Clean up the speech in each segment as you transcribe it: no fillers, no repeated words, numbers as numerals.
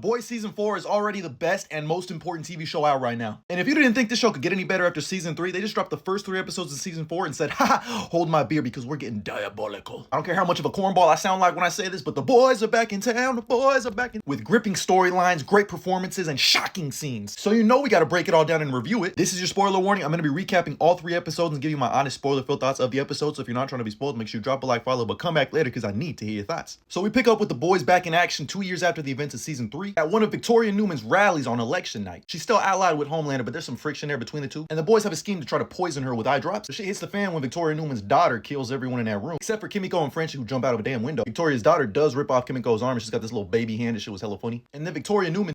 Boys Season 4 is already the best and most important TV show out right now. And if you didn't think this show could get any better after Season 3, they just dropped the first 3 episodes of Season 4 and said, haha, hold my beer because we're getting diabolical. I don't care how much of a cornball I sound like when I say this, but the boys are back in town, the boys are back in... With gripping storylines, great performances, and shocking scenes. So you know we gotta break it all down and review it. This is your spoiler warning. I'm gonna be recapping all 3 episodes and give you my honest spoiler-filled thoughts of the episode. So if you're not trying to be spoiled, make sure you drop a like, follow, but come back later because I need to hear your thoughts. So we pick up with the boys back in action 2 years after the events of Season 3 at one of Victoria Newman's rallies on election night. She's still allied with Homelander, but there's some friction there between the two. And the boys have a scheme to try to poison her with eye drops. So shit hits the fan when Victoria Newman's daughter kills everyone in that room, except for Kimiko and Frenchie, who jump out of a damn window. Victoria's daughter does rip off Kimiko's arm, and she's got this little baby hand, and shit was hella funny. And then Victoria Newman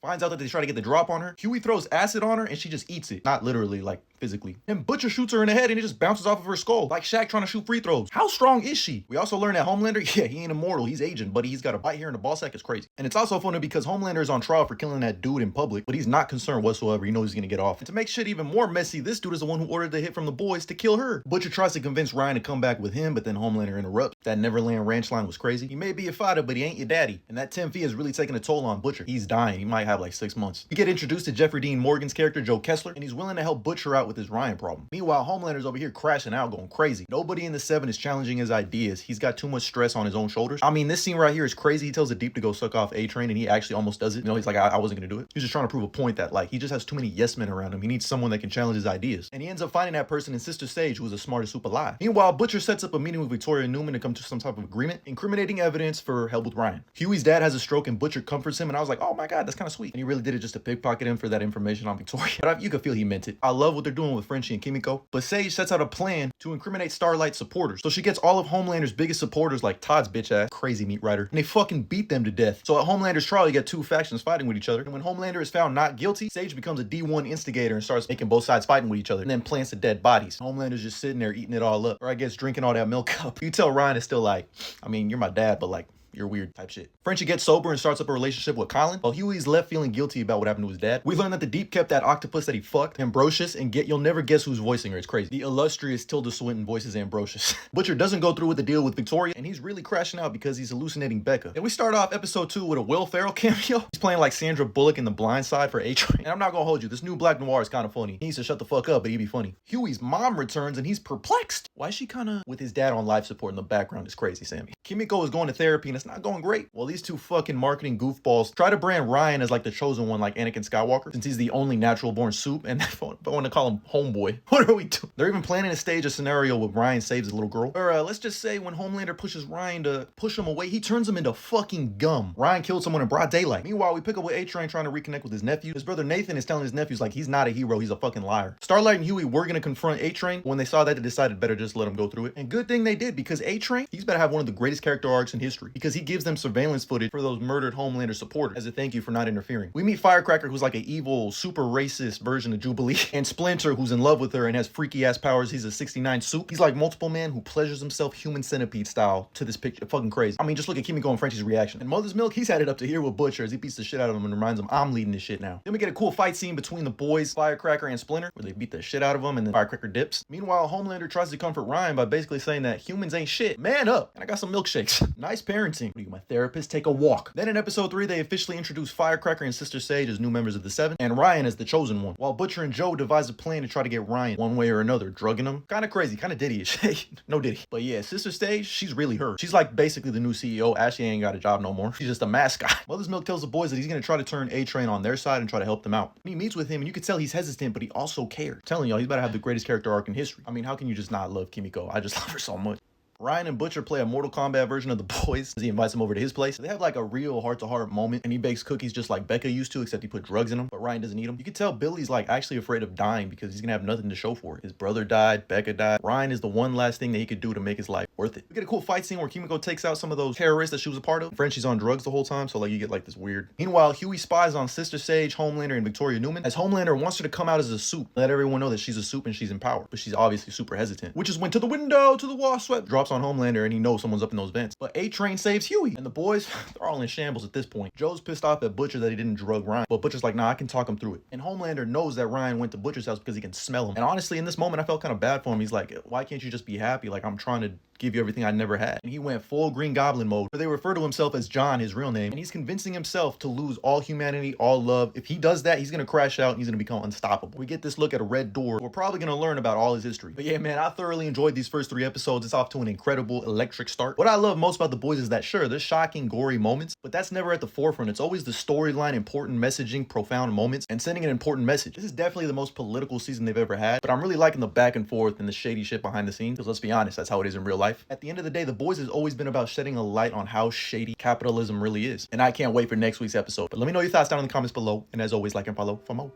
finds out that they try to get the drop on her. Huey throws acid on her and she just eats it. Not literally, like physically. And Butcher shoots her in the head and it just bounces off of her skull. Like Shaq trying to shoot free throws. How strong is she? We also learn that Homelander, yeah, he ain't immortal. He's aging, but he's got a bite here in the ball sack. It's crazy. And it's also funny because Homelander is on trial for killing that dude in public, but he's not concerned whatsoever. He knows he's gonna get off. And to make shit even more messy, this dude is the one who ordered the hit from the boys to kill her. Butcher tries to convince Ryan to come back with him, but then Homelander interrupts. That Neverland Ranch line was crazy. He may be a fighter, but he ain't your daddy. And that 10 fee is really taking a toll on Butcher. He's dying. He might have like 6 months. We get introduced to Jeffrey Dean Morgan's character, Joe Kessler, and he's willing to help Butcher out with his Ryan problem. Meanwhile, Homelander's over here crashing out, going crazy. Nobody in the 7 is challenging his ideas. He's got too much stress on his own shoulders. I mean, this scene right here is crazy. He tells the Deep to go suck off A-Train, and he actually almost does it. You know, he's like, I wasn't gonna do it. He's just trying to prove a point that, like, he just has too many yes men around him. He needs someone that can challenge his ideas. And he ends up finding that person in Sister Sage, who is the smartest soup alive. Meanwhile, Butcher sets up a meeting with Victoria Newman to come to some type of agreement, incriminating evidence for help with Ryan. Huey's dad has a stroke, and Butcher comforts him, and I was like, oh my god, that's kind of sweet. And he really did it just to pickpocket him for that information on Victoria. But you could feel he meant it. I love what they're doing with Frenchie and Kimiko. But Sage sets out a plan to incriminate Starlight's supporters. So she gets all of Homelander's biggest supporters, like Todd's bitch ass, crazy meat writer, and they fucking beat them to death. So at Homelander's trial, you get 2 factions fighting with each other. And when Homelander is found not guilty, Sage becomes a D1 instigator and starts making both sides fighting with each other, and then plants the dead bodies. Homelander's just sitting there eating it all up, or I guess drinking all that milk up. You tell Ryan is still like, I mean, you're my dad, but like, you're weird type shit. Frenchie gets sober and starts up a relationship with Colin, while Huey's left feeling guilty about what happened to his dad. We learn that the Deep kept that octopus that he fucked, Ambrosius, and you'll never guess who's voicing her. It's crazy. The illustrious Tilda Swinton voices Ambrosius. Butcher doesn't go through with the deal with Victoria, and he's really crashing out because he's hallucinating Becca. And we start off episode 2 with a Will Ferrell cameo. He's playing like Sandra Bullock in The Blind Side for A-Train. And I'm not gonna hold you, this new Black Noir is kind of funny. He needs to shut the fuck up, but he'd be funny. Huey's mom returns and he's perplexed. Why is she kinda with his dad on life support in the background? It's crazy, Sammy. Kimiko is going to therapy and it's not going great. Well, these 2 fucking marketing goofballs try to brand Ryan as like the chosen one, like Anakin Skywalker, since he's the only natural born soup, and I want to call him homeboy. What are we doing? They're even planning to stage a scenario where Ryan saves a little girl. Or let's just say when Homelander pushes Ryan to push him away, he turns him into fucking gum. Ryan killed someone in broad daylight. Meanwhile, we pick up with A-Train trying to reconnect with his nephew. His brother Nathan is telling his nephews like he's not a hero, he's a fucking liar. Starlight and Huey were gonna confront A-Train. When they saw that, they decided better just let him go through it. And good thing they did, because A-Train, he's better have one of the greatest character arcs in history, because he gives them surveillance footage for those murdered Homelander supporters as a thank you for not interfering. We meet Firecracker, who's like an evil, super racist version of Jubilee, and Splinter, who's in love with her and has freaky ass powers. He's a 69 soup. He's like multiple man who pleasures himself human centipede style to this picture. Fucking crazy. I mean, just look at Kimiko and Frenchie's reaction. And Mother's Milk, he's had it up to here with Butcher as he beats the shit out of him and reminds him, I'm leading this shit now. Then we get a cool fight scene between the boys, Firecracker and Splinter, where they beat the shit out of him and then Firecracker dips. Meanwhile, Homelander tries to comfort Ryan by basically saying that humans ain't shit. Man up. And I got some milkshakes. Nice parenting. What are you, my therapist? Take a walk. Then in episode 3, they officially introduce Firecracker and Sister Sage as new members of the 7, and Ryan as the chosen one, while Butcher and Joe devise a plan to try to get Ryan one way or another, drugging him. Kinda crazy, kinda Diddy-ish. No Diddy. But yeah, Sister Sage, she's really her. She's like basically the new CEO. Ashley ain't got a job no more. She's just a mascot. Mother's Milk tells the boys that he's gonna try to turn A-Train on their side and try to help them out. And he meets with him and you can tell he's hesitant, but he also cares. I'm telling y'all, he's about to have the greatest character arc in history. I mean, how can you just not love Kimiko? I just love her so much. Ryan and Butcher play a Mortal Kombat version of The Boys as he invites them over to his place. They have like a real heart-to-heart moment, and he bakes cookies just like Becca used to, except he put drugs in them, but Ryan doesn't eat them. You can tell Billy's like actually afraid of dying because he's gonna have nothing to show for it. His brother died, Becca died. Ryan is the one last thing that he could do to make his life worth it. We get a cool fight scene where Kimiko takes out some of those terrorists that she was a part of. Frenchie's on drugs the whole time, so like you get like this weird. Meanwhile, Huey spies on Sister Sage, Homelander, and Victoria Newman, as Homelander wants her to come out as a soup, let everyone know that she's a soup and she's in power, but she's obviously super hesitant, which is when to the window, to the wall, sweat drops on Homelander and he knows someone's up in those vents. But A-Train saves Huey, and the boys, they're all in shambles at this point. Joe's pissed off at Butcher that he didn't drug Ryan, but Butcher's like, nah, I can talk him through it. And Homelander knows that Ryan went to Butcher's house because he can smell him. And honestly, in this moment, I felt kind of bad for him. He's like, why can't you just be happy? Like, I'm trying to give you everything I never had. And he went full Green Goblin mode, where they refer to himself as John, his real name, and he's convincing himself to lose all humanity, all love. If he does that, he's gonna crash out and he's gonna become unstoppable. We get this look at a red door. We're probably gonna learn about all his history. But yeah, man, I thoroughly enjoyed these first 3 episodes. It's off to an incredible electric start. What I love most about The Boys is that sure, there's shocking, gory moments, but that's never at the forefront. It's always the storyline, important messaging, profound moments, and sending an important message. This is definitely the most political season they've ever had, but I'm really liking the back and forth and the shady shit behind the scenes, because let's be honest, that's how it is in real life. At the end of the day, The Boys has always been about shedding a light on how shady capitalism really is. And I can't wait for next week's episode. But let me know your thoughts down in the comments below, and as always, like and follow for more.